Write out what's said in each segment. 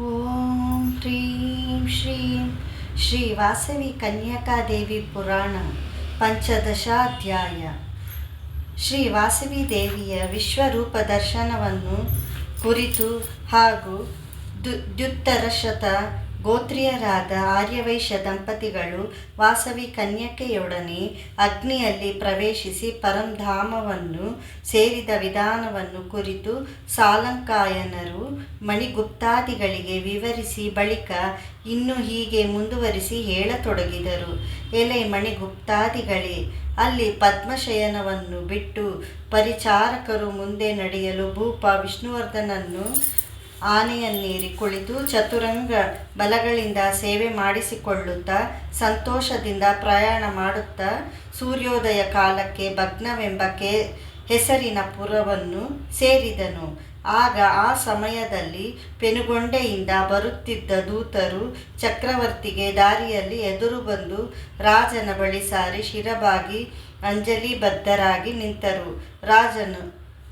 ಓಂ ಹ್ರೀಂ ಶ್ರೀಂ ಶ್ರೀ ವಾಸವಿ ಕನ್ಯಕಾದೇವಿ ಪುರಾಣ ಪಂಚದಶಾಧ್ಯಾಯ. ಶ್ರೀ ವಾಸವಿ ದೇವಿಯ ವಿಶ್ವರೂಪ ದರ್ಶನವನ್ನು ಕುರಿತು ಹಾಗೂ ದ್ಯುತ್ತರಶತ ಗೋತ್ರೀಯರಾದ ಆರ್ಯವೈಶ್ಯ ದಂಪತಿಗಳು ವಾಸವಿ ಕನ್ಯಕೆಯೊಡನೆ ಅಗ್ನಿಯಲ್ಲಿ ಪ್ರವೇಶಿಸಿ ಪರಂಧಾಮವನ್ನು ಸೇರಿದ ವಿಧಾನವನ್ನು ಕುರಿತು ಸಾಲಂಕಾಯನರು ಮಣಿಗುಪ್ತಾದಿಗಳಿಗೆ ವಿವರಿಸಿ ಬಳಿಕ ಇನ್ನು ಹೀಗೆ ಮುಂದುವರಿಸಿ ಹೇಳತೊಡಗಿದರು. ಎಲೆ ಮಣಿಗುಪ್ತಾದಿಗಳೇ, ಅಲ್ಲಿ ಪದ್ಮಶಯನವನ್ನು ಬಿಟ್ಟು ಪರಿಚಾರಕರು ಮುಂದೆ ನಡೆಯಲು ಭೂಪ ವಿಷ್ಣುವರ್ಧನನ್ನು ಆನೆಯನ್ನೇರಿ ಕುಳಿತು ಚತುರಂಗ ಬಲಗಳಿಂದ ಸೇವೆ ಮಾಡಿಸಿಕೊಳ್ಳುತ್ತಾ ಸಂತೋಷದಿಂದ ಪ್ರಯಾಣ ಮಾಡುತ್ತಾ ಸೂರ್ಯೋದಯ ಕಾಲಕ್ಕೆ ಭಗ್ನವೆಂಬ ಹೆಸರಿನ ಪುರವನ್ನು ಸೇರಿದನು. ಆಗ ಆ ಸಮಯದಲ್ಲಿ ಪೆನುಗೊಂಡೆಯಿಂದ ಬರುತ್ತಿದ್ದ ದೂತರು ಚಕ್ರವರ್ತಿಗೆ ದಾರಿಯಲ್ಲಿ ಎದುರು ಬಂದು ರಾಜನ ಬಳಿ ಸಾರಿ ಶಿರಬಾಗಿ ಅಂಜಲಿಬದ್ಧರಾಗಿ ನಿಂತರು. ರಾಜನು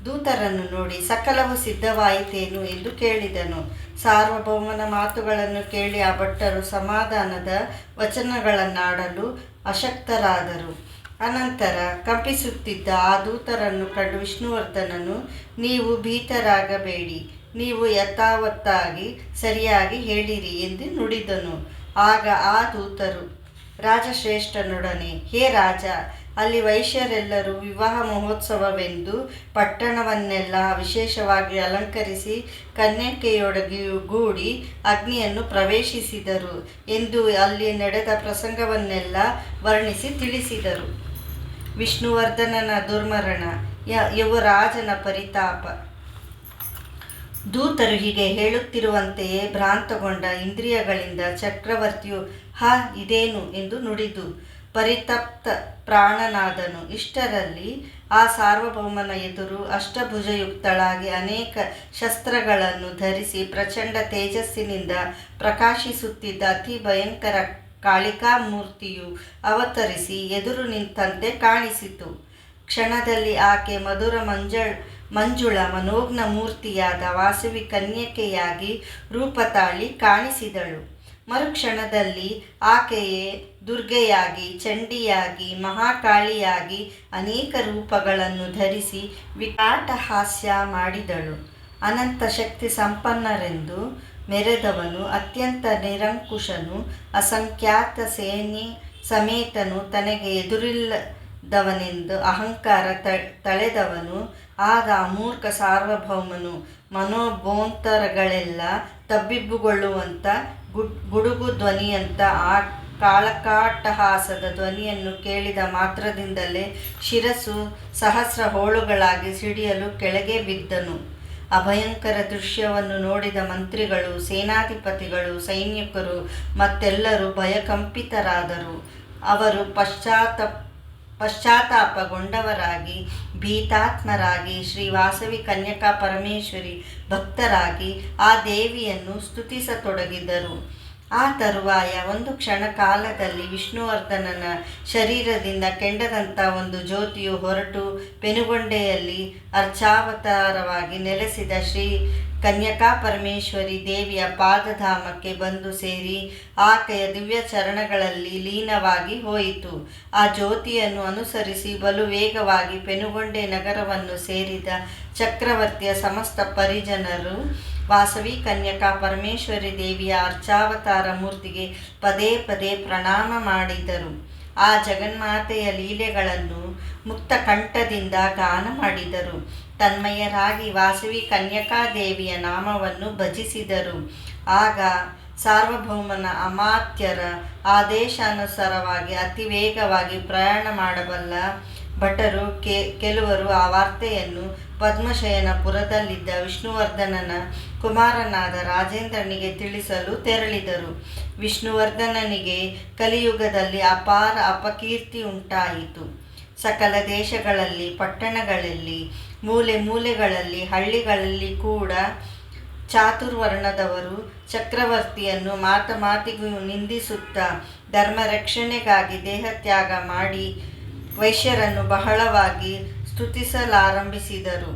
ದೂತರನ್ನು ನೋಡಿ ಸಕಲವು ಸಿದ್ಧವಾಯಿತೇನು ಎಂದು ಕೇಳಿದನು. ಸಾರ್ವಭೌಮನ ಮಾತುಗಳನ್ನು ಕೇಳಿ ಆ ಭಟ್ಟರು ಸಮಾಧಾನದ ವಚನಗಳನ್ನಾಡಲು ಅಶಕ್ತರಾದರು. ಅನಂತರ ಕಂಪಿಸುತ್ತಿದ್ದ ಆ ದೂತರನ್ನು ಕಂಡು ವಿಷ್ಣುವರ್ಧನನು, ನೀವು ಭೀತರಾಗಬೇಡಿ, ನೀವು ಯಥಾವತ್ತಾಗಿ ಸರಿಯಾಗಿ ಹೇಳಿರಿ ಎಂದು ನುಡಿದನು. ಆಗ ಆ ದೂತರು ರಾಜಶ್ರೇಷ್ಠನೊಡನೆ, ಹೇ ರಾಜ, ಅಲ್ಲಿ ವೈಶ್ಯರೆಲ್ಲರೂ ವಿವಾಹ ಮಹೋತ್ಸವವೆಂದು ಪಟ್ಟಣವನ್ನೆಲ್ಲ ವಿಶೇಷವಾಗಿ ಅಲಂಕರಿಸಿ ಕನ್ಯಕೆಯೊಡಗೂಡಿ ಅಗ್ನಿಯನ್ನು ಪ್ರವೇಶಿಸಿದರು ಎಂದು ಅಲ್ಲಿ ನಡೆದ ಪ್ರಸಂಗವನ್ನೆಲ್ಲ ವರ್ಣಿಸಿ ತಿಳಿಸಿದರು. ವಿಷ್ಣುವರ್ಧನನ ದುರ್ಮರಣ, ಯುವರಾಜನ ಪರಿತಾಪ. ದೂತರು ಹೀಗೆ ಹೇಳುತ್ತಿರುವಂತೆಯೇ ಭ್ರಾಂತಗೊಂಡ ಇಂದ್ರಿಯಗಳಿಂದ ಚಕ್ರವರ್ತಿಯು ಇದೇನು ಎಂದು ನುಡಿದು ಪರಿತಪ್ತ ಪ್ರಾಣನಾದನು. ಇಷ್ಟರಲ್ಲಿ ಆ ಸಾರ್ವಭೌಮನ ಎದುರು ಅಷ್ಟಭುಜಯುಕ್ತಳಾಗಿ ಅನೇಕ ಶಸ್ತ್ರಗಳನ್ನು ಧರಿಸಿ ಪ್ರಚಂಡ ತೇಜಸ್ಸಿನಿಂದ ಪ್ರಕಾಶಿಸುತ್ತಿದ್ದ ಅತಿ ಭಯಂಕರ ಕಾಳಿಕಾಮೂರ್ತಿಯು ಅವತರಿಸಿ ಎದುರು ನಿಂತಂತೆ ಕಾಣಿಸಿತು. ಕ್ಷಣದಲ್ಲಿ ಆಕೆ ಮಧುರ ಮಂಜುಳ ಮನೋಜ್ಞ ಮೂರ್ತಿಯಾದ ವಾಸವಿ ಕನ್ಯಕೆಯಾಗಿ ರೂಪ ತಾಳಿ ಕಾಣಿಸಿದಳು. ಮರುಕ್ಷಣದಲ್ಲಿ ಆಕೆಯೇ ದುರ್ಗೆಯಾಗಿ, ಚಂಡಿಯಾಗಿ, ಮಹಾಕಾಳಿಯಾಗಿ ಅನೇಕ ರೂಪಗಳನ್ನು ಧರಿಸಿ ವಿಕಟಾಹಾಸ್ಯ ಮಾಡಿದಳು. ಅನಂತ ಶಕ್ತಿ ಸಂಪನ್ನರೆಂದು ಮೆರೆದವನು, ಅತ್ಯಂತ ನಿರಂಕುಶನು, ಅಸಂಖ್ಯಾತ ಸೇನೆ ಸಮೇತನು, ತನಗೆ ಎದುರಿಲ್ಲದವನೆಂದು ಅಹಂಕಾರ ತಳೆದವನು ಆದ ಅಮೂರ್ಖ ಸಾರ್ವಭೌಮನು ಮನೋಭೋಂತರಗಳೆಲ್ಲ ತಬ್ಬಿಬ್ಬುಗೊಳ್ಳುವಂಥ ಗುಡುಗು ಧ್ವನಿಯಂಥ ಆ ಕಾಳಕಾಟ್ಟಹಾಸದ ಧ್ವನಿಯನ್ನು ಕೇಳಿದ ಮಾತ್ರದಿಂದಲೇ ಶಿರಸ್ಸು ಸಹಸ್ರ ಹೋಳುಗಳಾಗಿ ಸಿಡಿಯಲು ಕೆಳಗೆ ಬಿದ್ದನು. ಅಭಯಂಕರ ದೃಶ್ಯವನ್ನು ನೋಡಿದ ಮಂತ್ರಿಗಳು, ಸೇನಾಧಿಪತಿಗಳು, ಸೈನಿಕರು ಮತ್ತೆಲ್ಲರೂ ಭಯಕಂಪಿತರಾದರು. ಅವರು ಪಶ್ಚಾತ್ತಾಪಗೊಂಡವರಾಗಿ ಭೀತಾತ್ಮರಾಗಿ ಶ್ರೀ ವಾಸವಿ ಕನ್ಯಕಾ ಪರಮೇಶ್ವರಿ ಭಕ್ತರಾಗಿ ಆ ದೇವಿಯನ್ನು ಸ್ತುತಿಸತೊಡಗಿದರು. ಆ ತರುವಾಯ ಒಂದು ಕ್ಷಣ ಕಾಲದಲ್ಲಿ ವಿಷ್ಣುವರ್ಧನನ ಶರೀರದಿಂದ ಕೆಂಡದಂಥ ಒಂದು ಜ್ಯೋತಿಯು ಹೊರಟು ಪೆನುಗೊಂಡೆಯಲ್ಲಿ ಅರ್ಚಾವತಾರವಾಗಿ ನೆಲೆಸಿದ ಶ್ರೀ ಕನ್ಯಕಾ ಪರಮೇಶ್ವರಿ ದೇವಿಯ ಪಾದಧಾಮಕ್ಕೆ ಬಂದು ಸೇರಿ ಆಕೆಯ ದಿವ್ಯ ಚರಣಗಳಲ್ಲಿ ಲೀನವಾಗಿ ಹೋಯಿತು. ಆ ಜ್ಯೋತಿಯನ್ನು ಅನುಸರಿಸಿ ಬಲು ವೇಗವಾಗಿ ಪೆನುಗೊಂಡೆ ನಗರವನ್ನು ಸೇರಿದ ಚಕ್ರವರ್ತಿಯ ಸಮಸ್ತ ಪರಿಜನರು ವಾಸವಿ ಕನ್ಯಕಾ ಪರಮೇಶ್ವರಿ ದೇವಿಯ ಅರ್ಚಾವತಾರ ಮೂರ್ತಿಗೆ ಪದೇ ಪದೇ ಪ್ರಣಾಮ ಮಾಡಿದರು. ಆ ಜಗನ್ಮಾತೆಯ ಲೀಲೆಗಳನ್ನು ಮುಕ್ತ ಕಂಠದಿಂದ ಗಾನ ಮಾಡಿದರು. ತನ್ಮಯರಾಗಿ ವಾಸವಿ ಕನ್ಯಕಾದೇವಿಯ ನಾಮವನ್ನು ಭಜಿಸಿದರು. ಆಗ ಸಾರ್ವಭೌಮನ ಅಮಾತ್ಯರ ಆದೇಶಾನುಸಾರವಾಗಿ ಅತಿ ವೇಗವಾಗಿ ಪ್ರಯಾಣ ಮಾಡಬಲ್ಲ ಭಟರು ಕೆಲವರು ಆ ವಾರ್ತೆಯನ್ನು ಪದ್ಮಶಯನ ಪುರದಲ್ಲಿದ್ದ ವಿಷ್ಣುವರ್ಧನನ ಕುಮಾರನಾದ ರಾಜೇಂದ್ರನಿಗೆ ತಿಳಿಸಲು ತೆರಳಿದರು. ವಿಷ್ಣುವರ್ಧನನಿಗೆ ಕಲಿಯುಗದಲ್ಲಿ ಅಪಾರ ಅಪಕೀರ್ತಿ ಉಂಟಾಯಿತು. ಸಕಲ ದೇಶಗಳಲ್ಲಿ, ಪಟ್ಟಣಗಳಲ್ಲಿ, ಮೂಲೆ ಮೂಲೆಗಳಲ್ಲಿ, ಹಳ್ಳಿಗಳಲ್ಲಿ ಕೂಡ ಚಾತುರ್ವರ್ಣದವರು ಚಕ್ರವರ್ತಿಯನ್ನು ಮಾತಿಗೂ ನಿಂದಿಸುತ್ತಾ ಧರ್ಮರಕ್ಷಣೆಗಾಗಿ ದೇಹತ್ಯಾಗ ಮಾಡಿ ವೈಶ್ಯರನ್ನು ಬಹಳವಾಗಿ ಸ್ತುತಿಸಲಾರಂಭಿಸಿದರು.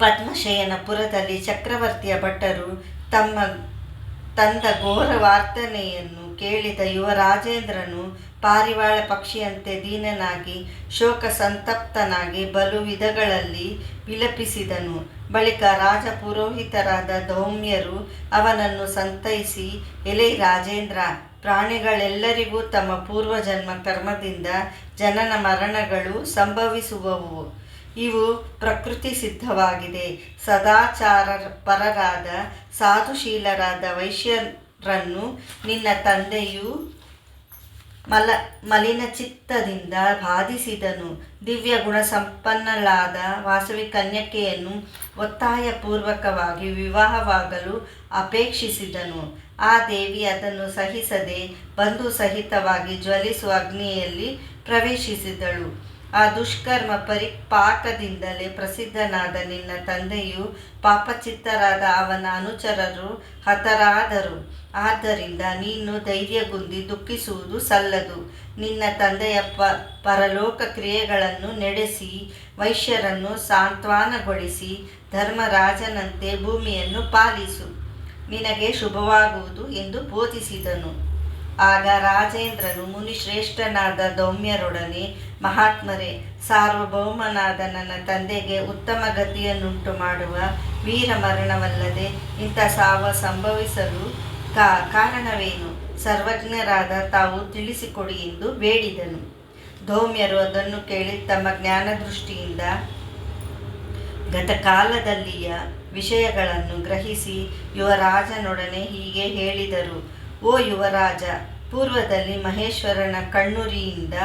ಪದ್ಮಶಯನ ಪುರದಲ್ಲಿ ಚಕ್ರವರ್ತಿಯ ಭಟ್ಟರು ತಂದ ಘೋರ ವಾರ್ತನೆಯನ್ನು ಕೇಳಿದ ಯುವರಾಜೇಂದ್ರನು ಪಾರಿವಾಳ ಪಕ್ಷಿಯಂತೆ ದೀನನಾಗಿ ಶೋಕ ಸಂತಪ್ತನಾಗಿ ಬಲು ವಿಧಗಳಲ್ಲಿ ವಿಲಪಿಸಿದನು. ಬಳಿಕ ರಾಜ ಪುರೋಹಿತರಾದ ಧೌಮ್ಯರು ಅವನನ್ನು ಸಂತೈಸಿ, ಎಲೈ ರಾಜೇಂದ್ರ, ಪ್ರಾಣಿಗಳೆಲ್ಲರಿಗೂ ತಮ್ಮ ಪೂರ್ವಜನ್ಮ ಕರ್ಮದಿಂದ ಜನನ ಮರಣಗಳು ಸಂಭವಿಸುವವು. ಇವು ಪ್ರಕೃತಿ ಸಿದ್ಧವಾಗಿದೆ. ಸದಾಚಾರ ಪರರಾದ ಸಾಧುಶೀಲರಾದ ವೈಶ್ಯರನ್ನು ನಿನ್ನ ತಂದೆಯು ಮಲಿನಚಿತ್ತದಿಂದ ಬಾಧಿಸಿದನು. ದಿವ್ಯ ಗುಣ ಸಂಪನ್ನಳಾದ ವಾಸವಿ ಕನ್ಯಕೆಯನ್ನು ಒತ್ತಾಯಪೂರ್ವಕವಾಗಿ ವಿವಾಹವಾಗಲು ಅಪೇಕ್ಷಿಸಿದನು. ಆ ದೇವಿ ಅದನ್ನು ಸಹಿಸದೆ ಬಂಧು ಸಹಿತವಾಗಿ ಜ್ವಲಿಸುವ ಅಗ್ನಿಯಲ್ಲಿ ಪ್ರವೇಶಿಸಿದಳು. ಆ ದುಷ್ಕರ್ಮ ಪರಿಪಾಕದಿಂದಲೇ ಪ್ರಸಿದ್ಧನಾದ ನಿನ್ನ ತಂದೆಯು ಪಾಪಚಿತ್ತರಾದ ಅವನ ಅನುಚರರು ಹತರಾದರು. ಆದ್ದರಿಂದ ನೀನು ಧೈರ್ಯಗುಂದಿ ದುಃಖಿಸುವುದು ಸಲ್ಲದು. ನಿನ್ನ ತಂದೆಯ ಪರಲೋಕ ಕ್ರಿಯೆಗಳನ್ನು ನಡೆಸಿ ವೈಶ್ಯರನ್ನು ಸಾಂತ್ವನಗೊಳಿಸಿ ಧರ್ಮರಾಜನಂತೆ ಭೂಮಿಯನ್ನು ಪಾಲಿಸು. ನಿನಗೆ ಶುಭವಾಗುವುದು ಎಂದು ಬೋಧಿಸಿದನು. ಆಗ ರಾಜೇಂದ್ರನು ಮುನಿಶ್ರೇಷ್ಠನಾದ ಧೌಮ್ಯರೊಡನೆ, ಮಹಾತ್ಮರೇ, ಸಾರ್ವಭೌಮನಾದ ನನ್ನ ತಂದೆಗೆ ಉತ್ತಮ ಗತಿಯನ್ನುಂಟು ಮಾಡುವ ವೀರ ಮರಣವಲ್ಲದೆ ಇಂಥ ಸಾವು ಸಂಭವಿಸಲು ಕಾರಣವೇನು? ಸರ್ವಜ್ಞರಾದ ತಾವು ತಿಳಿಸಿಕೊಡಿ ಎಂದು ಬೇಡಿದನು. ಧೌಮ್ಯರು ಅದನ್ನು ಕೇಳಿ ತಮ್ಮ ಜ್ಞಾನದೃಷ್ಟಿಯಿಂದ ಗತಕಾಲದಲ್ಲಿಯ ವಿಷಯಗಳನ್ನು ಗ್ರಹಿಸಿ ಯುವರಾಜನೊಡನೆ ಹೀಗೆ ಹೇಳಿದರು. ಓ ಯುವರಾಜ, ಪೂರ್ವದಲ್ಲಿ ಮಹೇಶ್ವರನ ಕಣ್ಣುರಿಯಿಂದ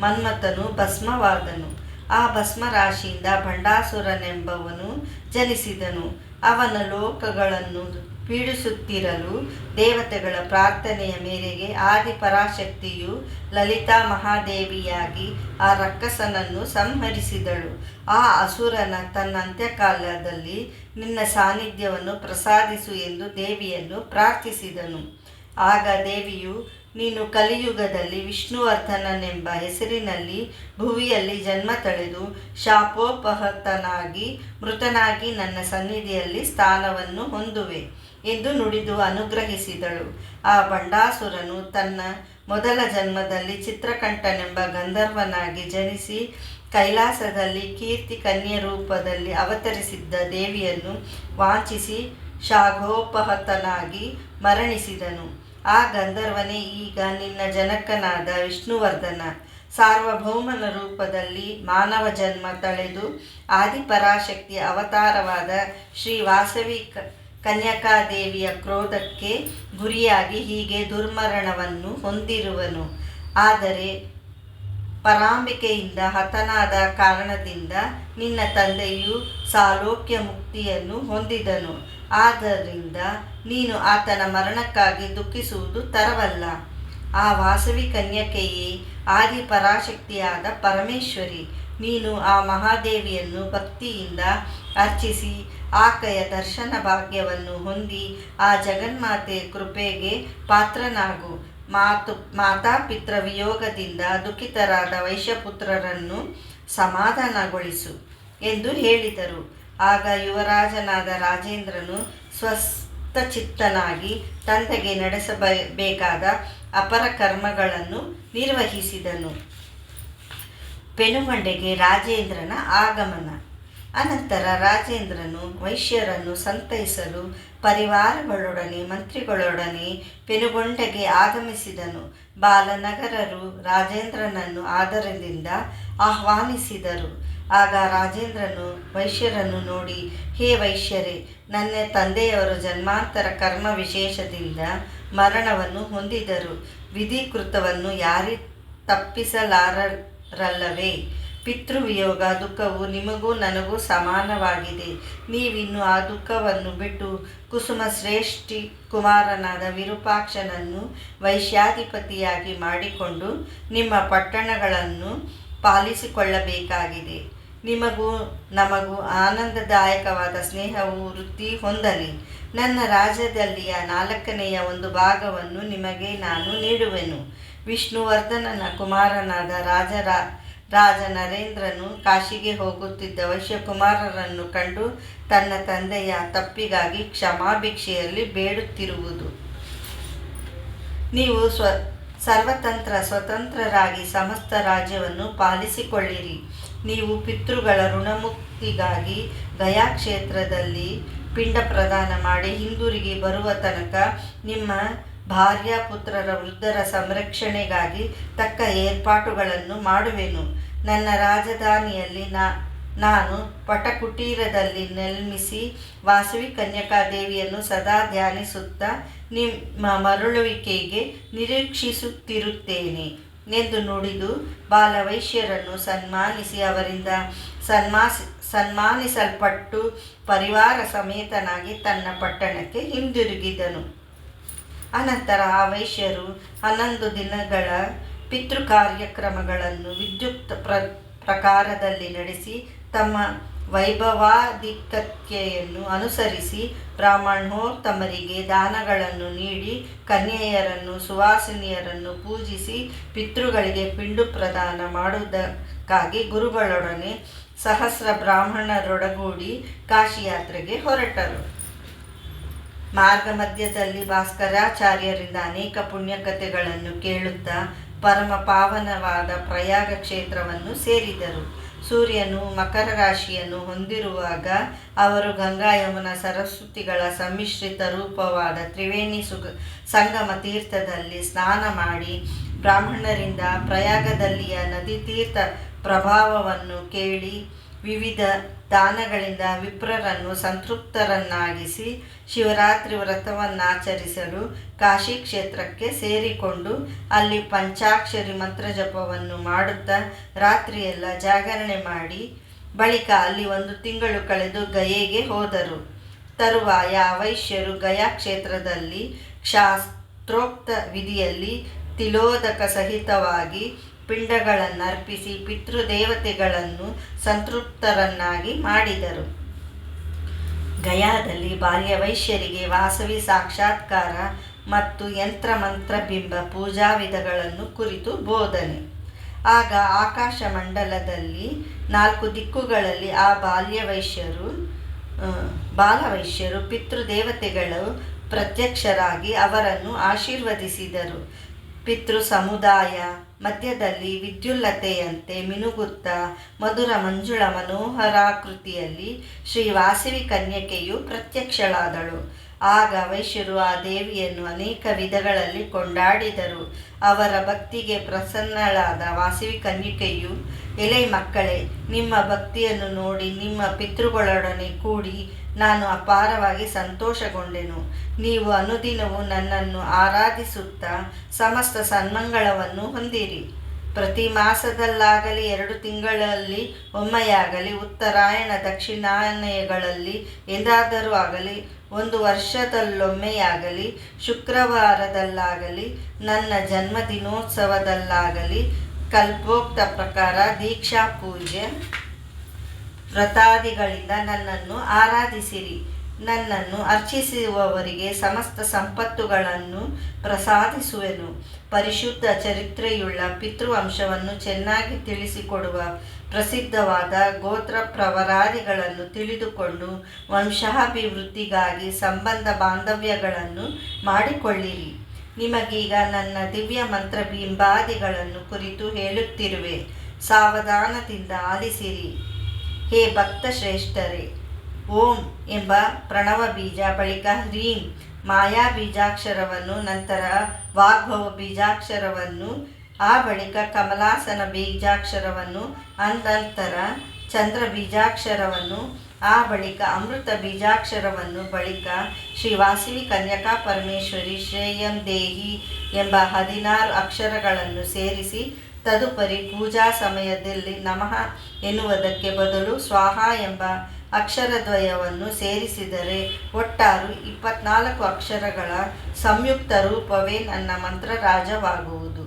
ಮನ್ಮಥನು ಭಸ್ಮವಾದನು. ಆ ಭಸ್ಮರಾಶಿಯಿಂದ ಭಂಡಾಸುರನೆಂಬವನು ಜನಿಸಿದನು. ಅವನ ಲೋಕಗಳನ್ನು ಪೀಡಿಸುತ್ತಿರಲು ದೇವತೆಗಳ ಪ್ರಾರ್ಥನೆಯ ಮೇರೆಗೆ ಆದಿಪರಾಶಕ್ತಿಯು ಲಲಿತಾ ಮಹಾದೇವಿಯಾಗಿ ಆ ರಕ್ಕಸನನ್ನು ಸಂಹರಿಸಿದಳು. ಆ ಅಸುರನ ತನ್ನ ಅಂತ್ಯಕಾಲದಲ್ಲಿ ನಿನ್ನ ಸಾನ್ನಿಧ್ಯವನ್ನು ಪ್ರಸಾದಿಸು ಎಂದು ದೇವಿಯನ್ನು ಪ್ರಾರ್ಥಿಸಿದನು. ಆಗ ದೇವಿಯು, ನೀನು ಕಲಿಯುಗದಲ್ಲಿ ವಿಷ್ಣುವರ್ಧನನೆಂಬ ಹೆಸರಿನಲ್ಲಿ ಭುವಿಯಲ್ಲಿ ಜನ್ಮ ತಳೆದು ಶಾಪೋಪಹತನಾಗಿ ಮೃತನಾಗಿ ನನ್ನ ಸನ್ನಿಧಿಯಲ್ಲಿ ಸ್ಥಾನವನ್ನು ಹೊಂದುವೆ ಎಂದು ನುಡಿದು ಅನುಗ್ರಹಿಸಿದಳು. ಆ ಭಂಡಾಸುರನು ತನ್ನ ಮೊದಲ ಜನ್ಮದಲ್ಲಿ ಚಿತ್ರಕಂಠನೆಂಬ ಗಂಧರ್ವನಾಗಿ ಜನಿಸಿ ಕೈಲಾಸದಲ್ಲಿ ಕೀರ್ತಿ ಕನ್ಯೆ ರೂಪದಲ್ಲಿ ಅವತರಿಸಿದ್ದ ದೇವಿಯನ್ನು ವಾಂಛಿಸಿ ಶಾಖೋಪಹತನಾಗಿ ಮರಣಿಸಿದನು. ಆ ಗಂಧರ್ವನೇ ಈಗ ನಿನ್ನ ಜನಕನಾದ ವಿಷ್ಣುವರ್ಧನ. ಸಾರ್ವಭೌಮನ ರೂಪದಲ್ಲಿ ಮಾನವ ಜನ್ಮ ತಳೆದು ಆದಿಪರಾಶಕ್ತಿಯ ಅವತಾರವಾದ ಶ್ರೀ ವಾಸವಿ ಕನ್ಯಕಾದೇವಿಯ ಕ್ರೋಧಕ್ಕೆ ಗುರಿಯಾಗಿ ಹೀಗೆ ದುರ್ಮರಣವನ್ನು ಹೊಂದಿರುವನು. ಆದರೆ ಪರಾಂಬಿಕೆಯಿಂದ ಹತನಾದ ಕಾರಣದಿಂದ ನಿನ್ನ ತಂದೆಯು ಸಾಲೋಕ್ಯ ಮುಕ್ತಿಯನ್ನು ಹೊಂದಿದನು. ಆದ್ದರಿಂದ ನೀನು ಆತನ ಮರಣಕ್ಕಾಗಿ ದುಃಖಿಸುವುದು ತರವಲ್ಲ. ಆ ವಾಸವಿ ಕನ್ಯಕೆಯೇ ಆದಿಪರಾಶಕ್ತಿಯಾದ ಪರಮೇಶ್ವರಿ. ನೀನು ಆ ಮಹಾದೇವಿಯನ್ನು ಭಕ್ತಿಯಿಂದ ಅರ್ಚಿಸಿ ಆಕೆಯ ದರ್ಶನ ಭಾಗ್ಯವನ್ನು ಹೊಂದಿ ಆ ಜಗನ್ಮಾತೆಯ ಕೃಪೆಗೆ ಪಾತ್ರನಾಗು. ಮಾತಾಪಿತೃ ವಿಯೋಗದಿಂದ ದುಃಖಿತರಾದ ವೈಶ್ಯಪುತ್ರರನ್ನು ಸಮಾಧಾನಗೊಳಿಸು ಎಂದು ಹೇಳಿದರು. ಆಗ ಯುವರಾಜನಾದ ರಾಜೇಂದ್ರನು ಸ್ವಸ್ಥಚಿತ್ತನಾಗಿ ತಂದೆಗೆ ನಡೆಸಬೇಕಾದ ಅಪರ ಕರ್ಮಗಳನ್ನು ನಿರ್ವಹಿಸಿದನು. ಪೆನುಗೊಂಡೆಗೆ ರಾಜೇಂದ್ರನ ಆಗಮನ. ಅನಂತರ ರಾಜೇಂದ್ರನು ವೈಶ್ಯರನ್ನು ಸಂತೈಸಲು ಪರಿವಾರಗಳೊಡನೆ ಮಂತ್ರಿಗಳೊಡನೆ ಪೆನುಗೊಂಡೆಗೆ ಆಗಮಿಸಿದನು. ಬಾಲನಗರರು ರಾಜೇಂದ್ರನನ್ನು ಆದರದಿಂದ ಆಹ್ವಾನಿಸಿದರು. ಆಗ ರಾಜೇಂದ್ರನು ವೈಶ್ಯರನ್ನು ನೋಡಿ, ಹೇ ವೈಶ್ಯರೇ, ನನ್ನ ತಂದೆಯವರು ಜನ್ಮಾಂತರ ಕರ್ಮ ವಿಶೇಷದಿಂದ ಮರಣವನ್ನು ಹೊಂದಿದರು. ವಿಧಿಕೃತವನ್ನು ಯಾರಿ ತಪ್ಪಿಸಲಾರಲ್ಲವೇ? ಪಿತೃವಿಯೋಗ ದುಃಖವು ನಿಮಗೂ ನನಗೂ ಸಮಾನವಾಗಿದೆ. ನೀವಿನ್ನು ಆ ದುಃಖವನ್ನು ಬಿಟ್ಟು ಕುಸುಮ ಶ್ರೇಷ್ಠಿ ಕುಮಾರನಾದ ವಿರೂಪಾಕ್ಷನನ್ನು ವೈಶ್ಯಾಧಿಪತಿಯಾಗಿ ಮಾಡಿಕೊಂಡು ನಿಮ್ಮ ಪಟ್ಟಣಗಳನ್ನು ಪಾಲಿಸಿಕೊಳ್ಳಬೇಕಾಗಿದೆ. ನಿಮಗೂ ನಮಗೂ ಆನಂದದಾಯಕವಾದ ಸ್ನೇಹವು ವೃದ್ಧಿ ಹೊಂದಲಿ. ನನ್ನ ರಾಜ್ಯದಲ್ಲಿಯ 4ನೇ ಒಂದು ಭಾಗವನ್ನು ನಿಮಗೆ ನಾನು ನೀಡುವೆನು. ವಿಷ್ಣುವರ್ಧನನ ಕುಮಾರನಾದ ರಾಜ ನರೇಂದ್ರನು ಕಾಶಿಗೆ ಹೋಗುತ್ತಿದ್ದ ವೈಶ್ಯಕುಮಾರರನ್ನು ಕಂಡು ತನ್ನ ತಂದೆಯ ತಪ್ಪಿಗಾಗಿ ಕ್ಷಮಾಭಿಕ್ಷೆಯಲ್ಲಿ ಬೇಡುತ್ತಿರುವುದು. ನೀವು ಸ್ವತಂತ್ರರಾಗಿ ಸಮಸ್ತ ರಾಜ್ಯವನ್ನು ಪಾಲಿಸಿಕೊಳ್ಳಿರಿ. ನೀವು ಪಿತೃಗಳ ಋಣಮುಕ್ತಿಗಾಗಿ ಗಯಾ ಕ್ಷೇತ್ರದಲ್ಲಿ ಪಿಂಡ ಪ್ರದಾನ ಮಾಡಿ ಹಿಂದಿರುಗಿ ಬರುವ ತನಕ ನಿಮ್ಮ ಭಾರ್ಯ ಪುತ್ರರ ವೃದ್ಧರ ಸಂರಕ್ಷಣೆಗಾಗಿ ತಕ್ಕ ಏರ್ಪಾಟುಗಳನ್ನು ಮಾಡುವೆನು. ನನ್ನ ರಾಜಧಾನಿಯಲ್ಲಿ ನಾನು ಪಟಕುಟೀರದಲ್ಲಿ ನಿರ್ಮಿಸಿ ವಾಸವಿ ಕನ್ಯಕಾದೇವಿಯನ್ನು ಸದಾ ಧ್ಯಾನಿಸುತ್ತಾ ನಿಮ್ಮ ಮರಳುವಿಕೆಗೆ ನಿರೀಕ್ಷಿಸುತ್ತಿರುತ್ತೇನೆ ಎಂದು ನುಡಿದು ಬಾಲವೈಶ್ಯರನ್ನು ಸನ್ಮಾನಿಸಿ ಅವರಿಂದ ಸನ್ಮಾನಿಸಲ್ಪಟ್ಟು ಪರಿವಾರ ಸಮೇತನಾಗಿ ತನ್ನ ಪಟ್ಟಣಕ್ಕೆ ಹಿಂದಿರುಗಿದನು. ಅನಂತರ ಆ ವೈಶ್ಯರು 11 ದಿನಗಳ ಪಿತೃ ಕಾರ್ಯಕ್ರಮಗಳನ್ನು ವಿದ್ಯುಕ್ತ ಪ್ರಕಾರದಲ್ಲಿ ನಡೆಸಿ ತಮ್ಮ ವೈಭವಾಧಿಕ್ಯತೆಯನ್ನು ಅನುಸರಿಸಿ ಬ್ರಾಹ್ಮಣೋತ್ತಮರಿಗೆ ದಾನಗಳನ್ನು ನೀಡಿ ಕನ್ಯೆಯರನ್ನು ಸುವಾಸಿನಿಯರನ್ನು ಪೂಜಿಸಿ ಪಿತೃಗಳಿಗೆ ಪಿಂಡು ಪ್ರದಾನ ಮಾಡುವುದಕ್ಕಾಗಿ ಗುರುಗಳೊಡನೆ ಸಹಸ್ರ ಬ್ರಾಹ್ಮಣರೊಡಗೂಡಿ ಕಾಶಿಯಾತ್ರೆಗೆ ಹೊರಟರು. ಮಾರ್ಗ ಮಧ್ಯದಲ್ಲಿ ಭಾಸ್ಕರಾಚಾರ್ಯರಿಂದ ಅನೇಕ ಪುಣ್ಯಕಥೆಗಳನ್ನು ಕೇಳುತ್ತಾ ಪರಮ ಪಾವನವಾದ ಪ್ರಯಾಗ ಕ್ಷೇತ್ರವನ್ನು ಸೇರಿದರು. ಸೂರ್ಯನು ಮಕರ ರಾಶಿಯನ್ನು ಹೊಂದಿರುವಾಗ ಅವರು ಗಂಗಾ ಯಮುನಾ ಸರಸ್ವತಿಗಳ ಸಮ್ಮಿಶ್ರಿತ ರೂಪವಾದ ತ್ರಿವೇಣಿ ಸಂಗಮ ತೀರ್ಥದಲ್ಲಿ ಸ್ನಾನ ಮಾಡಿ ಬ್ರಾಹ್ಮಣರಿಂದ ಪ್ರಯಾಗದಲ್ಲಿಯ ನದಿ ತೀರ್ಥ ಪ್ರಭಾವವನ್ನು ಕೇಳಿ ವಿವಿಧ ದಾನಗಳಿಂದ ವಿಪ್ರರನ್ನು ಸಂತೃಪ್ತರನ್ನಾಗಿಸಿ ಶಿವರಾತ್ರಿ ವ್ರತವನ್ನಾಚರಿಸಲು ಕಾಶಿ ಕ್ಷೇತ್ರಕ್ಕೆ ಸೇರಿಕೊಂಡು ಅಲ್ಲಿ ಪಂಚಾಕ್ಷರಿ ಮಂತ್ರಜಪವನ್ನು ಮಾಡುತ್ತಾ ರಾತ್ರಿಯೆಲ್ಲ ಜಾಗರಣೆ ಮಾಡಿ ಬಳಿಕ ಅಲ್ಲಿ 1 ತಿಂಗಳು ಕಳೆದು ಗಯೆಗೆ ಹೋದರು. ತರುವಾಯ ವೈಶ್ಯರು ಗಯಾ ಕ್ಷೇತ್ರದಲ್ಲಿ ಶಾಸ್ತ್ರೋಕ್ತ ವಿಧಿಯಲ್ಲಿ ತಿಲೋದಕ ಸಹಿತವಾಗಿ ಪಿಂಡಗಳನ್ನರ್ಪಿಸಿ ಪಿತೃದೇವತೆಗಳನ್ನು ಸಂತೃಪ್ತರನ್ನಾಗಿ ಮಾಡಿದರು. ಗಯಾದಲ್ಲಿ ಬಾಲ್ಯವೈಶ್ಯರಿಗೆ ವಾಸವಿ ಸಾಕ್ಷಾತ್ಕಾರ ಮತ್ತು ಯಂತ್ರಮಂತ್ರ ಬಿಂಬ ಪೂಜಾ ವಿಧಗಳನ್ನು ಕುರಿತು ಬೋಧನೆ. ಆಗ ಆಕಾಶ ಮಂಡಲದಲ್ಲಿ 4 ದಿಕ್ಕುಗಳಲ್ಲಿ ಆ ಬಾಲವೈಶ್ಯರು ಪಿತೃದೇವತೆಗಳು ಪ್ರತ್ಯಕ್ಷರಾಗಿ ಅವರನ್ನು ಆಶೀರ್ವದಿಸಿದರು. ಪಿತೃ ಸಮುದಾಯ ಮಧ್ಯದಲ್ಲಿ ವಿದ್ಯುಲ್ಲತೆಯಂತೆ ಮಿನುಗುತ್ತಾ ಮಧುರ ಮಂಜುಳ ಮನೋಹರಾಕೃತಿಯಲ್ಲಿ ಶ್ರೀ ವಾಸವಿ ಕನ್ಯಕೆಯು ಪ್ರತ್ಯಕ್ಷಳಾದಳು. ಆಗ ವೈಶ್ಯರು ಆ ದೇವಿಯನ್ನು ಅನೇಕ ವಿಧಗಳಲ್ಲಿ ಕೊಂಡಾಡಿದರು. ಅವರ ಭಕ್ತಿಗೆ ಪ್ರಸನ್ನಳಾದ ವಾಸವಿ ಕನ್ಯಕೆಯು, ಎಲೆ ಮಕ್ಕಳೇ, ನಿಮ್ಮ ಭಕ್ತಿಯನ್ನು ನೋಡಿ ನಿಮ್ಮ ಪಿತೃಗಳೊಡನೆ ಕೂಡಿ ನಾನು ಅಪಾರವಾಗಿ ಸಂತೋಷಗೊಂಡೆನು. ನೀವು ಅನುದಿನವೂ ನನ್ನನ್ನು ಆರಾಧಿಸುತ್ತಾ ಸಮಸ್ತ ಸನ್ಮಂಗಳವನ್ನು ಹೊಂದಿರಿ. ಪ್ರತಿ ಮಾಸದಲ್ಲಾಗಲಿ 2 ತಿಂಗಳಲ್ಲಿ ಒಮ್ಮೆಯಾಗಲಿ ಉತ್ತರಾಯಣ ದಕ್ಷಿಣಾಯನಗಳಲ್ಲಿ ಎಂದಾದರೂ ಆಗಲಿ 1 ವರ್ಷದಲ್ಲೊಮ್ಮೆಯಾಗಲಿ ಶುಕ್ರವಾರದಲ್ಲಾಗಲಿ ನನ್ನ ಜನ್ಮದಿನೋತ್ಸವದಲ್ಲಾಗಲಿ ಕಲ್ಪೋಕ್ತ ಪ್ರಕಾರ ದೀಕ್ಷಾ ಪೂಜೆ ವ್ರತಾದಿಗಳಿಂದ ನನ್ನನ್ನು ಆರಾಧಿಸಿರಿ. ನನ್ನನ್ನು ಅರ್ಚಿಸುವವರಿಗೆ ಸಮಸ್ತ ಸಂಪತ್ತುಗಳನ್ನು ಪ್ರಸಾದಿಸುವೆನು. ಪರಿಶುದ್ಧ ಚರಿತ್ರೆಯುಳ್ಳ ಪಿತೃವಂಶವನ್ನು ಚೆನ್ನಾಗಿ ತಿಳಿಸಿಕೊಡುವ ಪ್ರಸಿದ್ಧವಾದ ಗೋತ್ರ ಪ್ರವರಾದಿಗಳನ್ನು ತಿಳಿದುಕೊಂಡು ವಂಶಾಭಿವೃದ್ಧಿಗಾಗಿ ಸಂಬಂಧ ಬಾಂಧವ್ಯಗಳನ್ನು ಮಾಡಿಕೊಳ್ಳಿರಿ. ನಿಮಗೀಗ ನನ್ನ ದಿವ್ಯ ಮಂತ್ರ ಬಿಂಬಾದಿಗಳನ್ನು ಕುರಿತು ಹೇಳುತ್ತಿರುವೆ, ಸಾವಧಾನದಿಂದ ಆಲಿಸಿರಿ. ಹೇ ಭಕ್ತ ಶ್ರೇಷ್ಠರೇ, ಓಂ ಎಂಬ ಪ್ರಣವ ಬೀಜ, ಬಳಿಕ ಹ್ರೀಂ ಮಾಯಾ ಬೀಜಾಕ್ಷರವನ್ನು, ನಂತರ ವಾಗ್ಭವ ಬೀಜಾಕ್ಷರವನ್ನು, ಆ ಬಳಿಕ ಕಮಲಾಸನ ಬೀಜಾಕ್ಷರವನ್ನು, ಅನಂತರ ಚಂದ್ರ ಬೀಜಾಕ್ಷರವನ್ನು, ಆ ಬಳಿಕ ಅಮೃತ ಬೀಜಾಕ್ಷರವನ್ನು, ಬಳಿಕ ಶ್ರೀ ವಾಸವಿ ಕನ್ಯಕಾ ಪರಮೇಶ್ವರಿ ಶ್ರೇಯಂ ದೇಹಿ ಎಂಬ 16 ಅಕ್ಷರಗಳನ್ನು ಸೇರಿಸಿ ತದುಪರಿ ಪೂಜಾ ಸಮಯದಲ್ಲಿ ನಮಃ ಎನ್ನುವುದಕ್ಕೆ ಬದಲು ಸ್ವಾಹ ಎಂಬ ಅಕ್ಷರದ್ವಯವನ್ನು ಸೇರಿಸಿದರೆ ಒಟ್ಟಾರು 24 ಅಕ್ಷರಗಳ ಸಂಯುಕ್ತ ರೂಪವೇ ನನ್ನ ಮಂತ್ರರಾಜವಾಗುವುದು.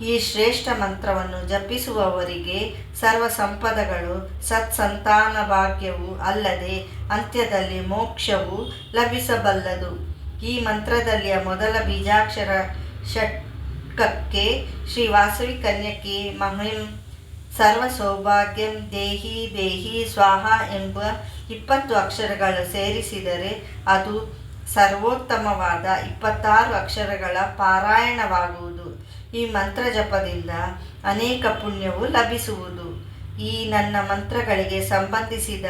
ಈ ಶ್ರೇಷ್ಠ ಮಂತ್ರವನ್ನು ಜಪಿಸುವವರಿಗೆ ಸರ್ವ ಸಂಪದಗಳು, ಸತ್ಸಂತಾನ ಭಾಗ್ಯವು ಅಲ್ಲದೆ ಅಂತ್ಯದಲ್ಲಿ ಮೋಕ್ಷವು ಲಭಿಸಬಲ್ಲದು. ಈ ಮಂತ್ರದಲ್ಲಿಯ ಮೊದಲ ಬೀಜಾಕ್ಷರ ಷಟ್ಕಕ್ಕೆ ಶ್ರೀ ವಾಸವಿ ಕನ್ಯಕೆ ಸರ್ವ ಸೌಭಾಗ್ಯಂ ದೇಹಿ ದೇಹಿ ಸ್ವಾಹ ಎಂಬ 20 ಅಕ್ಷರಗಳು ಸೇರಿಸಿದರೆ ಅದು ಸರ್ವೋತ್ತಮವಾದ 26 ಅಕ್ಷರಗಳ ಪಾರಾಯಣವಾಗುವುದು. ಈ ಮಂತ್ರ ಜಪದಿಂದ ಅನೇಕ ಪುಣ್ಯವು ಲಭಿಸುವುದು. ಈ ನನ್ನ ಮಂತ್ರಗಳಿಗೆ ಸಂಬಂಧಿಸಿದ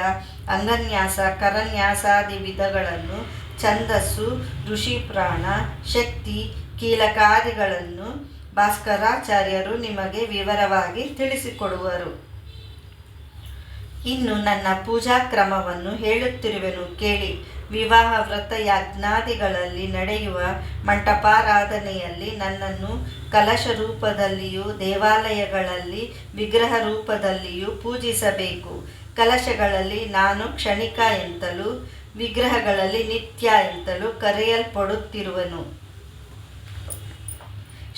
ಅಂಗನ್ಯಾಸ, ಕರನ್ಯಾಸಾದಿ ವಿಧಗಳನ್ನು, ಛಂದಸ್ಸು, ಋಷಿಪ್ರಾಣ, ಶಕ್ತಿ, ಕೀಲಕಾದಿಗಳನ್ನು ಭಾಸ್ಕರಾಚಾರ್ಯರು ನಿಮಗೆ ವಿವರವಾಗಿ ತಿಳಿಸಿಕೊಡುವರು. ಇನ್ನು ನನ್ನ ಪೂಜಾ ಕ್ರಮವನ್ನು ಹೇಳುತ್ತಿರುವೆನು ಕೇಳಿ. ವಿವಾಹ, ವ್ರತ, ಯಜ್ಞಾದಿಗಳಲ್ಲಿ ನಡೆಯುವ ಮಂಟಪಾರಾಧನೆಯಲ್ಲಿ ನನ್ನನ್ನು ಕಲಶ ರೂಪದಲ್ಲಿಯೂ ದೇವಾಲಯಗಳಲ್ಲಿ ವಿಗ್ರಹ ರೂಪದಲ್ಲಿಯೂ ಪೂಜಿಸಬೇಕು. ಕಲಶಗಳಲ್ಲಿ ನಾನು ಕ್ಷಣಿಕ ಎಂತಲೂ ವಿಗ್ರಹಗಳಲ್ಲಿ ನಿತ್ಯ ಎಂತಲೂ ಕರೆಯಲ್ಪಡುತ್ತಿರುವನು.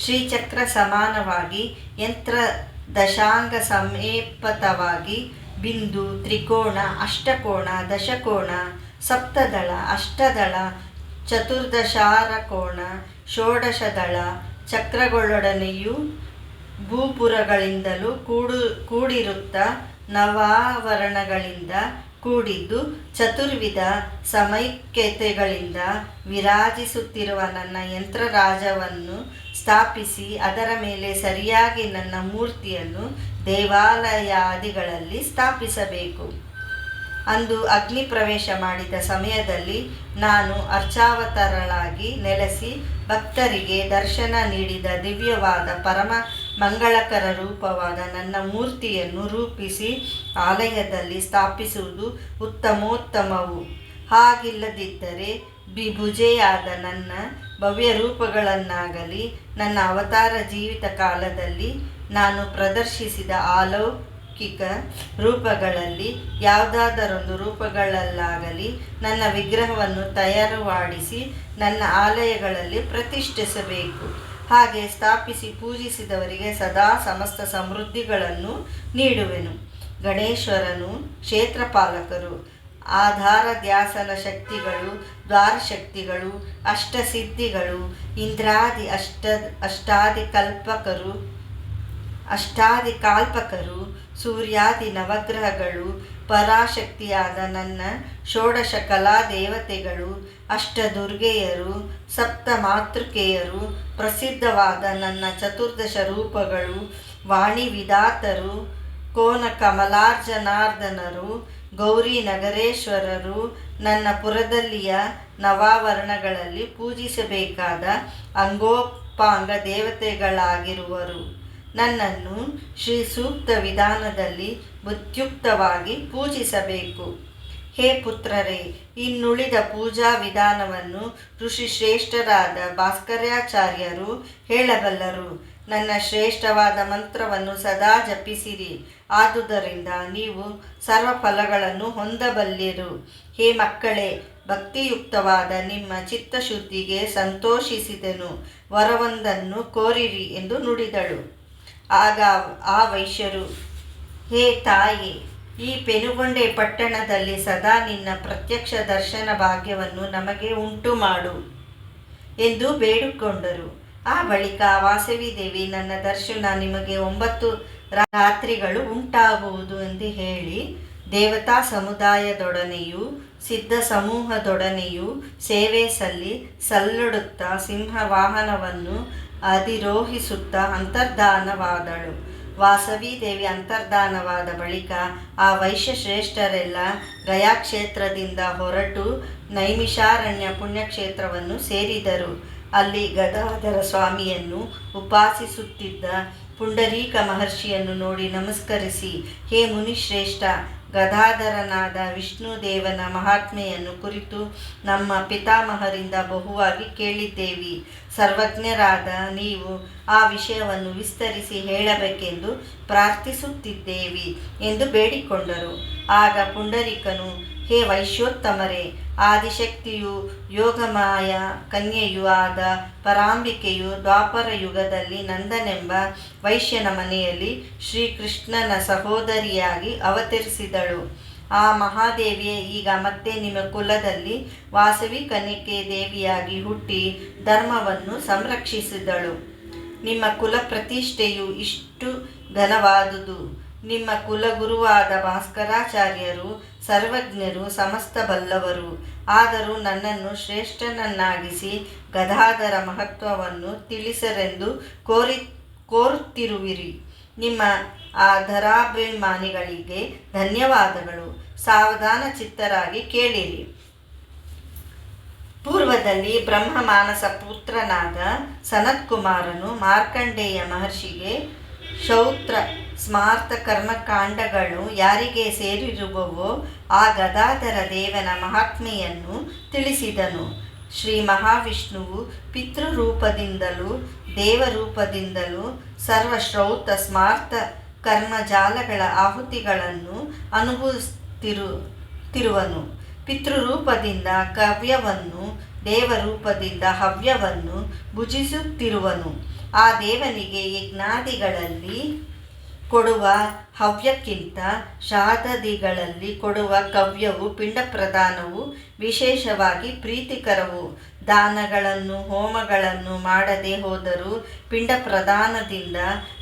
ಶ್ರೀಚಕ್ರ ಸಮಾನವಾಗಿ ಯಂತ್ರ ದಶಾಂಗ ಸಮೇಪತವಾಗಿ ಬಿಂದು, ತ್ರಿಕೋಣ, ಅಷ್ಟಕೋಣ, ದಶಕೋಣ, ಸಪ್ತದಳ, ಅಷ್ಟದಳ, ಚತುರ್ದಶಾರಕೋಣ, ಷೋಡಶದಳ ಚಕ್ರಗಳೊಡನೆಯೂ ಭೂಪುರಗಳಿಂದಲೂ ಕೂಡಿರುತ್ತ ನವಾವರಣಗಳಿಂದ ಕೂಡಿದ್ದು ಚತುರ್ವಿಧ ಸಮೈಕ್ಯತೆಗಳಿಂದ ವಿರಾಜಿಸುತ್ತಿರುವ ನನ್ನ ಯಂತ್ರರಾಜವನ್ನು ಸ್ಥಾಪಿಸಿ ಅದರ ಮೇಲೆ ಸರಿಯಾಗಿ ನನ್ನ ಮೂರ್ತಿಯನ್ನು ದೇವಾಲಯಾದಿಗಳಲ್ಲಿ ಸ್ಥಾಪಿಸಬೇಕು. ಅಂದು ಅಗ್ನಿ ಪ್ರವೇಶ ಮಾಡಿದ ಸಮಯದಲ್ಲಿ ನಾನು ಅರ್ಚಾವತಾರಳಾಗಿ ನೆಲೆಸಿ ಭಕ್ತರಿಗೆ ದರ್ಶನ ನೀಡಿದ ದಿವ್ಯವಾದ ಪರಮ ಮಂಗಳಕರ ರೂಪವಾದ ನನ್ನ ಮೂರ್ತಿಯನ್ನು ರೂಪಿಸಿ ಆಲಯದಲ್ಲಿ ಸ್ಥಾಪಿಸುವುದು ಉತ್ತಮೋತ್ತಮವು. ಹಾಗಿಲ್ಲದಿದ್ದರೆ ಬಿಭುಜೆಯಾದ ನನ್ನ ಭವ್ಯ ರೂಪಗಳನ್ನಾಗಲಿ ನನ್ನ ಅವತಾರ ಜೀವಿತ ಕಾಲದಲ್ಲಿ ನಾನು ಪ್ರದರ್ಶಿಸಿದ ಅಲೌಕಿಕ ರೂಪಗಳಲ್ಲಿ ಯಾವುದಾದರೊಂದು ರೂಪಗಳಲ್ಲಾಗಲಿ ನನ್ನ ವಿಗ್ರಹವನ್ನು ತಯಾರು ಮಾಡಿಸಿ ನನ್ನ ಆಲಯಗಳಲ್ಲಿ ಪ್ರತಿಷ್ಠಿಸಬೇಕು. ಹಾಗೆ ಸ್ಥಾಪಿಸಿ ಪೂಜಿಸಿದವರಿಗೆ ಸದಾ ಸಮಸ್ತ ಸಮೃದ್ಧಿಗಳನ್ನು ನೀಡುವೆನು. ಗಣೇಶ್ವರನು ಕ್ಷೇತ್ರಪಾಲಕರು, ಆಧಾರ ಧ್ಯಾಸನ ಶಕ್ತಿಗಳು, ದ್ವಾರಶಕ್ತಿಗಳು, ಅಷ್ಟಸಿದ್ಧಿಗಳು, ಇಂದ್ರಾದಿ ಅಷ್ಟಾದಿಕಾಲ್ಪಕರು, ಸೂರ್ಯಾದಿ ನವಗ್ರಹಗಳು, ಪರಾಶಕ್ತಿಯಾದ ನನ್ನ ಷೋಡಶ ಕಲಾ ದೇವತೆಗಳು, ಅಷ್ಟದುರ್ಗೆಯರು, ಸಪ್ತಮಾತೃಕೆಯರು, ಪ್ರಸಿದ್ಧವಾದ ನನ್ನ ಚತುರ್ದಶ ರೂಪಗಳು, ವಾಣಿವಿಧಾತರು, ಕೋನ ಕಮಲಾರ್ಜನಾರ್ದನರು, ಗೌರಿ ನಗರೇಶ್ವರರು, ನನ್ನ ಪುರದಲ್ಲಿಯ ನವಾವರಣಗಳಲ್ಲಿ ಪೂಜಿಸಬೇಕಾದ ಅಂಗೋಪಾಂಗ ದೇವತೆಗಳಾಗಿರುವರು. ನನ್ನನ್ನು ಶ್ರೀ ಸೂಕ್ತ ವಿಧಾನದಲ್ಲಿ ಬುದ್ಧಿಯುಕ್ತವಾಗಿ ಪೂಜಿಸಬೇಕು. ಹೇ ಪುತ್ರರೇ, ಇನ್ನುಳಿದ ಪೂಜಾ ವಿಧಾನವನ್ನು ಋಷಿಶ್ರೇಷ್ಠರಾದ ಭಾಸ್ಕರಾಚಾರ್ಯರು ಹೇಳಬಲ್ಲರು. ನನ್ನ ಶ್ರೇಷ್ಠವಾದ ಮಂತ್ರವನ್ನು ಸದಾ ಜಪಿಸಿರಿ. ಆದುದರಿಂದ ನೀವು ಸರ್ವ ಫಲಗಳನ್ನು ಹೊಂದಬಲ್ಲಿರು. ಹೇ ಮಕ್ಕಳೇ, ಭಕ್ತಿಯುಕ್ತವಾದ ನಿಮ್ಮ ಚಿತ್ತಶುದ್ಧಿಗೆ ಸಂತೋಷಿಸಿದೆನು. ವರವೊಂದನ್ನು ಕೋರಿರಿ ಎಂದು ನುಡಿದಳು. ಆಗ ಆ ವೈಶ್ಯರು, ಹೇ ತಾಯಿ, ಈ ಪೆನುಗೊಂಡೆ ಪಟ್ಟಣದಲ್ಲಿ ಸದಾ ನಿನ್ನ ಪ್ರತ್ಯಕ್ಷ ದರ್ಶನ ಭಾಗ್ಯವನ್ನು ನಮಗೆ ಉಂಟು ಮಾಡು ಎಂದು ಬೇಡಿಕೊಂಡರು. ಆ ಬಳಿಕ ವಾಸವಿದೇವಿ, ನನ್ನ ದರ್ಶನ ನಿಮಗೆ 9 ರಾತ್ರಿಗಳು ಉಂಟಾಗುವುದು ಎಂದು ಹೇಳಿ ದೇವತಾ ಸಮುದಾಯದೊಡನೆಯೂ ಸಿದ್ಧ ಸಮೂಹದೊಡನೆಯೂ ಸೇವೆ ಸಲ್ಲುಡುತ್ತಾ ಸಿಂಹವಾಹನವನ್ನು ಅಧಿರೋಹಿಸುತ್ತಾ ಅಂತರ್ಧಾನವಾದಳು. ವಾಸವಿದೇವಿ ಅಂತರ್ಧಾನವಾದ ಬಳಿಕ ಆ ವೈಶ್ಯಶ್ರೇಷ್ಠರೆಲ್ಲ ಗಯಾಕ್ಷೇತ್ರದಿಂದ ಹೊರಟು ನೈಮಿಷಾರಣ್ಯ ಪುಣ್ಯಕ್ಷೇತ್ರವನ್ನು ಸೇರಿದರು. ಅಲ್ಲಿ ಗದಾಧರ ಸ್ವಾಮಿಯನ್ನು ಉಪಾಸಿಸುತ್ತಿದ್ದ ಪುಂಡರೀಕ ಮಹರ್ಷಿಯನ್ನು ನೋಡಿ ನಮಸ್ಕರಿಸಿ, ಹೇ ಮುನಿಶ್ರೇಷ್ಠ, ಗದಾಧರನಾದ ವಿಷ್ಣುದೇವನ ಮಹಾತ್ಮೆಯನ್ನು ಕುರಿತು ನಮ್ಮ ಪಿತಾಮಹರಿಂದ ಬಹುವಾಗಿ ಕೇಳಿದ್ದೇವೆ. ಸರ್ವಜ್ಞರಾದ ನೀವು ಆ ವಿಷಯವನ್ನು ವಿಸ್ತರಿಸಿ ಹೇಳಬೇಕೆಂದು ಪ್ರಾರ್ಥಿಸುತ್ತಿದ್ದೇವೆ ಎಂದು ಬೇಡಿಕೊಂಡರು. ಆಗ ಪುಂಡರೀಕನು, ಹೇ ವೈಶ್ಯೋತ್ತಮರೇ, ಆದಿಶಕ್ತಿಯು ಯೋಗಮಾಯ ಕನ್ಯೆಯೂ ಆದ ಪರಾಂಬಿಕೆಯು ದ್ವಾಪರ ಯುಗದಲ್ಲಿ ನಂದನೆಂಬ ವೈಶ್ಯನ ಮನೆಯಲ್ಲಿ ಶ್ರೀಕೃಷ್ಣನ ಸಹೋದರಿಯಾಗಿ ಅವತರಿಸಿದಳು. ಆ ಮಹಾದೇವಿಯೇ ಈಗ ಮತ್ತೆ ನಿಮ್ಮ ಕುಲದಲ್ಲಿ ವಾಸವಿ ಕನ್ಯಕೆ ದೇವಿಯಾಗಿ ಹುಟ್ಟಿ ಧರ್ಮವನ್ನು ಸಂರಕ್ಷಿಸಿದಳು. ನಿಮ್ಮ ಕುಲ ಪ್ರತಿಷ್ಠೆಯು ಇಷ್ಟು ಘನವಾದುದು. ನಿಮ್ಮ ಕುಲಗುರುವಾದ ಭಾಸ್ಕರಾಚಾರ್ಯರು ಸರ್ವಜ್ಞರು, ಸಮಸ್ತ ಬಲ್ಲವರು. ಆದರೂ ನನ್ನನ್ನು ಶ್ರೇಷ್ಠನನ್ನಾಗಿಸಿ ಗದಾಧರ ಮಹತ್ವವನ್ನು ತಿಳಿಸರೆಂದು ಕೋರುತ್ತಿರುವಿರಿ. ನಿಮ್ಮ ಆಧರಾಭಿಮಾನಿಗಳಿಗೆ ಧನ್ಯವಾದಗಳು. ಸಾವಧಾನ ಚಿತ್ತರಾಗಿ ಕೇಳಿರಿ. ಪೂರ್ವದಲ್ಲಿ ಬ್ರಹ್ಮ ಮಾನಸ ಪುತ್ರನಾದ ಸನತ್ಕುಮಾರನು ಮಾರ್ಕಂಡೇಯ ಮಹರ್ಷಿಗೆ ಶ್ರೌತ್ರ ಸ್ಮಾರ್ತ ಕರ್ಮಕಾಂಡಗಳು ಯಾರಿಗೆ ಸೇರಿರುವವೋ ಆ ಗದಾಧರ ದೇವನ ಮಹಾತ್ಮೆಯನ್ನು ತಿಳಿಸಿದನು. ಶ್ರೀ ಮಹಾವಿಷ್ಣುವು ಪಿತೃರೂಪದಿಂದಲೂ ದೇವರೂಪದಿಂದಲೂ ಸರ್ವಶ್ರೌತ ಸ್ಮಾರ್ತ ಕರ್ಮಜಾಲಗಳ ಆಹುತಿಗಳನ್ನು ಅನುಭವಿಸುತ್ತಿರುವನು. ಪಿತೃರೂಪದಿಂದ ಕವ್ಯವನ್ನು, ದೇವರೂಪದಿಂದ ಹವ್ಯವನ್ನು ಭುಜಿಸುತ್ತಿರುವನು. ಆ ದೇವನಿಗೆ ಯಜ್ಞಾದಿಗಳಲ್ಲಿ ಕೊಡುವ ಹವ್ಯಕ್ಕಿಂತ ಶ್ರಾದ್ದಾದಿಗಳಲ್ಲಿ ಕೊಡುವ ಕವ್ಯವು, ಪಿಂಡ ಪ್ರದಾನವು ವಿಶೇಷವಾಗಿ ಪ್ರೀತಿಕರವು. ದಾನಗಳನ್ನು ಹೋಮಗಳನ್ನು ಮಾಡದೆ ಹೋದರೂ ಪಿಂಡ ಪ್ರದಾನದಿಂದ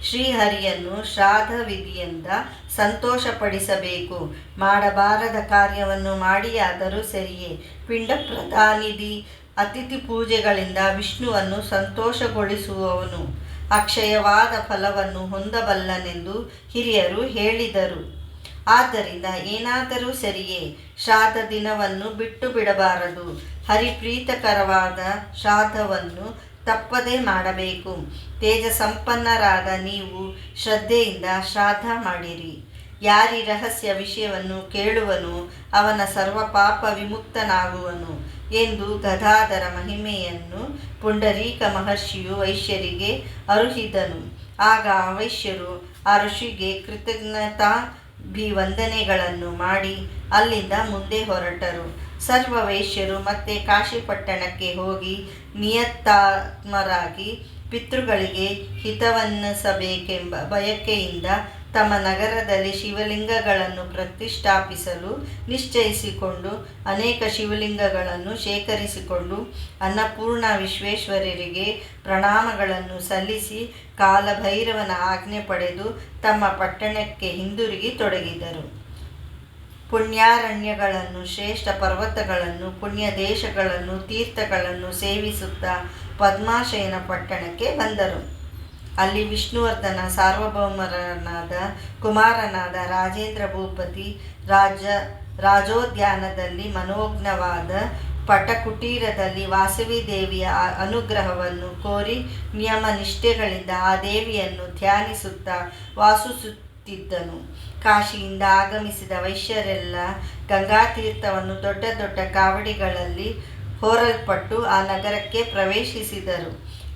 ಶ್ರೀಹರಿಯನ್ನು ಶ್ರಾದ್ದ ವಿಧಿಯಿಂದ ಸಂತೋಷಪಡಿಸಬೇಕು. ಮಾಡಬಾರದ ಕಾರ್ಯವನ್ನು ಮಾಡಿಯಾದರೂ ಸರಿಯೇ. ಪಿಂಡ ಪ್ರದಾನಿಧಿ ಅತಿಥಿ ಪೂಜೆಗಳಿಂದ ವಿಷ್ಣುವನ್ನು ಸಂತೋಷಗೊಳಿಸುವವನು ಅಕ್ಷಯವಾದ ಫಲವನ್ನು ಹೊಂದಬಲ್ಲನೆಂದು ಹಿರಿಯರು ಹೇಳಿದರು. ಆದ್ದರಿಂದ ಏನಾದರೂ ಸರಿಯೇ, ಶ್ರಾದ್ದ ದಿನವನ್ನು ಬಿಟ್ಟು ಬಿಡಬಾರದು. ಹರಿಪ್ರೀತಕರವಾದ ಶ್ರಾದ್ದವನ್ನು ತಪ್ಪದೇ ಮಾಡಬೇಕು. ತೇಜ ಸಂಪನ್ನರಾದ ನೀವು ಶ್ರದ್ಧೆಯಿಂದ ಶ್ರಾದ್ದ ಮಾಡಿರಿ. ಯಾರಿ ರಹಸ್ಯ ವಿಷಯವನ್ನು ಕೇಳುವನು ಅವನ ಸರ್ವ ಪಾಪ ವಿಮುಕ್ತನಾಗುವನು ಎಂದು ಗದಾಧರ ಮಹಿಮೆಯನ್ನು ಪುಂಡರೀಕ ಮಹರ್ಷಿಯು ವೈಶ್ಯರಿಗೆ ಅರುಹಿದನು. ಆಗ ಆ ವೈಶ್ಯರು ಆ ಋಷಿಗೆ ಕೃತಜ್ಞತಾಭಿವಂದನೆಗಳನ್ನು ಮಾಡಿ ಅಲ್ಲಿಂದ ಮುಂದೆ ಹೊರಟರು. ಸರ್ವ ವೈಶ್ಯರು ಮತ್ತೆ ಕಾಶಿಪಟ್ಟಣಕ್ಕೆ ಹೋಗಿ ನಿಯತಾತ್ಮರಾಗಿ ಪಿತೃಗಳಿಗೆ ಹಿತವನ್ನಿಸಬೇಕೆಂಬ ಬಯಕೆಯಿಂದ ತಮ್ಮ ನಗರದಲ್ಲಿ ಶಿವಲಿಂಗಗಳನ್ನು ಪ್ರತಿಷ್ಠಾಪಿಸಲು ನಿಶ್ಚಯಿಸಿಕೊಂಡು ಅನೇಕ ಶಿವಲಿಂಗಗಳನ್ನು ಶೇಖರಿಸಿಕೊಂಡು ಅನ್ನಪೂರ್ಣ ವಿಶ್ವೇಶ್ವರರಿಗೆ ಪ್ರಣಾಮಗಳನ್ನು ಸಲ್ಲಿಸಿ ಕಾಲಭೈರವನ ಆಜ್ಞೆ ಪಡೆದು ತಮ್ಮ ಪಟ್ಟಣಕ್ಕೆ ಹಿಂದಿರುಗಿ ತೊಡಗಿದರು. ಪುಣ್ಯಾರಣ್ಯಗಳನ್ನು, ಶ್ರೇಷ್ಠ ಪರ್ವತಗಳನ್ನು, ಪುಣ್ಯ ದೇಶಗಳನ್ನು, ತೀರ್ಥಗಳನ್ನು ಸೇವಿಸುತ್ತಾ ಪದ್ಮಾಶಯನ ಪಟ್ಟಣಕ್ಕೆ ಬಂದರು. ಅಲ್ಲಿ ವಿಷ್ಣುವರ್ಧನ ಸಾರ್ವಭೌಮರನಾದ ಕುಮಾರನಾದ ರಾಜೇಂದ್ರ ಭೂಪತಿ ರಾಜೋದ್ಯಾನದಲ್ಲಿ ಮನೋಜ್ಞವಾದ ಪಟಕುಟೀರದಲ್ಲಿ ವಾಸವಿ ದೇವಿಯ ಅನುಗ್ರಹವನ್ನು ಕೋರಿ ನಿಯಮ ನಿಷ್ಠೆಗಳಿಂದ ಆ ದೇವಿಯನ್ನು ಧ್ಯಾನಿಸುತ್ತಾ ವಾಸಿಸುತ್ತಿದ್ದನು. ಕಾಶಿಯಿಂದ ಆಗಮಿಸಿದ ವೈಶ್ಯರೆಲ್ಲ ಗಂಗಾತೀರ್ಥವನ್ನು ದೊಡ್ಡ ದೊಡ್ಡ ಕಾವಡಿಗಳಲ್ಲಿ ಹೊರಲ್ಪಟ್ಟು ಆ ನಗರಕ್ಕೆ ಪ್ರವೇಶಿಸಿದರು.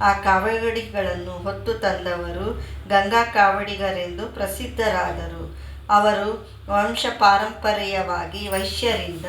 ಆ ಕಾವಡಿಗಳನ್ನು ಹೊತ್ತು ತಂದವರು ಗಂಗಾ ಕಾವಡಿಗರೆಂದು ಪ್ರಸಿದ್ಧರಾದರು. ಅವರು ವಂಶ ಪಾರಂಪರ್ಯವಾಗಿ ವೈಶ್ಯರಿಂದ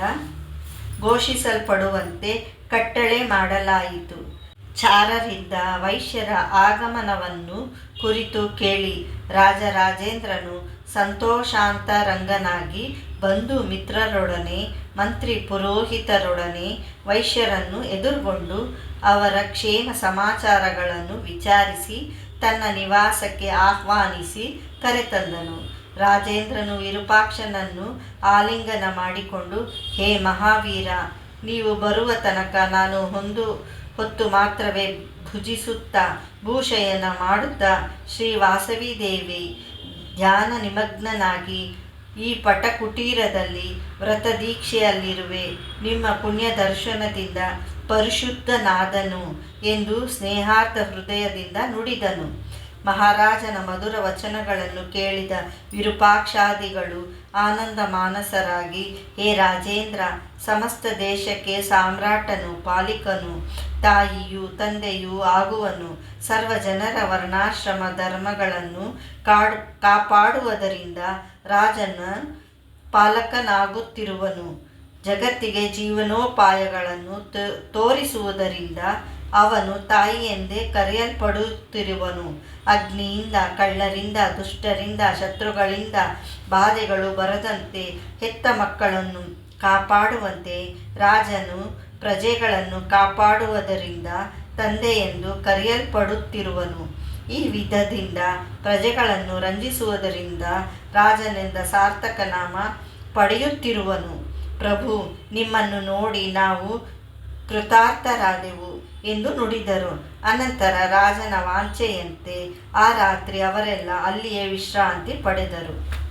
ಘೋಷಿಸಲ್ಪಡುವಂತೆ ಕಟ್ಟಳೆ ಮಾಡಲಾಯಿತು. ಚಾರರಿಂದ ವೈಶ್ಯರ ಆಗಮನವನ್ನು ಕುರಿತು ಕೇಳಿ ರಾಜರಾಜೇಂದ್ರನು ಸಂತೋಷಾಂತರಂಗನಾಗಿ ಬಂಧು ಮಿತ್ರರೊಡನೆ, ಮಂತ್ರಿ ಪುರೋಹಿತರೊಡನೆ ವೈಶ್ಯರನ್ನು ಎದುರುಗೊಂಡು ಅವರ ಕ್ಷೇಮ ಸಮಾಚಾರಗಳನ್ನು ವಿಚಾರಿಸಿ ತನ್ನ ನಿವಾಸಕ್ಕೆ ಆಹ್ವಾನಿಸಿ ಕರೆತಂದನು. ರಾಜೇಂದ್ರನು ವಿರೂಪಾಕ್ಷನನ್ನು ಆಲಿಂಗನ ಮಾಡಿಕೊಂಡು, ಹೇ ಮಹಾವೀರ, ನೀವು ಬರುವ ತನಕ ನಾನು ಹೊತ್ತು ಮಾತ್ರವೇ ಭುಜಿಸುತ್ತಾ ಭೂಶಯನ ಮಾಡುತ್ತಾ ಶ್ರೀ ವಾಸವಿ ದೇವಿ ಧ್ಯಾನ ನಿಮಗ್ನನಾಗಿ ಈ ಪಟಕುಟೀರದಲ್ಲಿ ವ್ರತದೀಕ್ಷೆಯಲ್ಲಿರುವೆ. ನಿಮ್ಮ ಪುಣ್ಯ ದರ್ಶನದಿಂದ ಪರಿಶುದ್ಧನಾದನು ಎಂದು ಸ್ನೇಹಾರ್ಥ ಹೃದಯದಿಂದ ನುಡಿದನು. ಮಹಾರಾಜನ ಮಧುರ ವಚನಗಳನ್ನು ಕೇಳಿದ ವಿರೂಪಾಕ್ಷಾದಿಗಳು ಆನಂದ ಮಾನಸರಾಗಿ, ಹೇ ರಾಜೇಂದ್ರ, ಸಮಸ್ತ ದೇಶಕ್ಕೆ ಸಾಮ್ರಾಟನು, ಪಾಲಿಕನು, ತಾಯಿಯೂ ತಂದೆಯೂ ಆಗುವನು, ಸರ್ವ ಜನರ ವರ್ಣಾಶ್ರಮ ಧರ್ಮಗಳನ್ನು ಕಾಪಾಡುವುದರಿಂದ ರಾಜನ ಪಾಲಕನಾಗುತ್ತಿರುವನು, ಜಗತ್ತಿಗೆ ಜೀವನೋಪಾಯಗಳನ್ನು ತೋರಿಸುವುದರಿಂದ ಅವನು ತಾಯಿ ಎಂದೇ ಕರೆಯಲ್ಪಡುತ್ತಿರುವನು. ಅಗ್ನಿಯಿಂದ, ಕಳ್ಳರಿಂದ, ದುಷ್ಟರಿಂದ, ಶತ್ರುಗಳಿಂದ ಬಾಧೆಗಳು ಬರದಂತೆ ಹೆತ್ತ ಮಕ್ಕಳನ್ನು ಕಾಪಾಡುವಂತೆ ರಾಜನು ಪ್ರಜೆಗಳನ್ನು ಕಾಪಾಡುವುದರಿಂದ ತಂದೆಯೆಂದು ಕರೆಯಲ್ಪಡುತ್ತಿರುವನು. ಈ ವಿಧದಿಂದ ಪ್ರಜೆಗಳನ್ನು ರಂಜಿಸುವುದರಿಂದ ರಾಜನೆಂದ ಸಾರ್ಥಕ ನಾಮ ಪಡೆಯುತ್ತಿರುವನು. ಪ್ರಭು, ನಿಮ್ಮನ್ನು ನೋಡಿ ನಾವು ಕೃತಾರ್ಥರಾದೆವು ಎಂದು ನುಡಿದರು. ಅನಂತರ ರಾಜನ ವಾಂಛೆಯಂತೆ ಆ ರಾತ್ರಿ ಅವರೆಲ್ಲ ಅಲ್ಲಿಯೇ ವಿಶ್ರಾಂತಿ ಪಡೆದರು.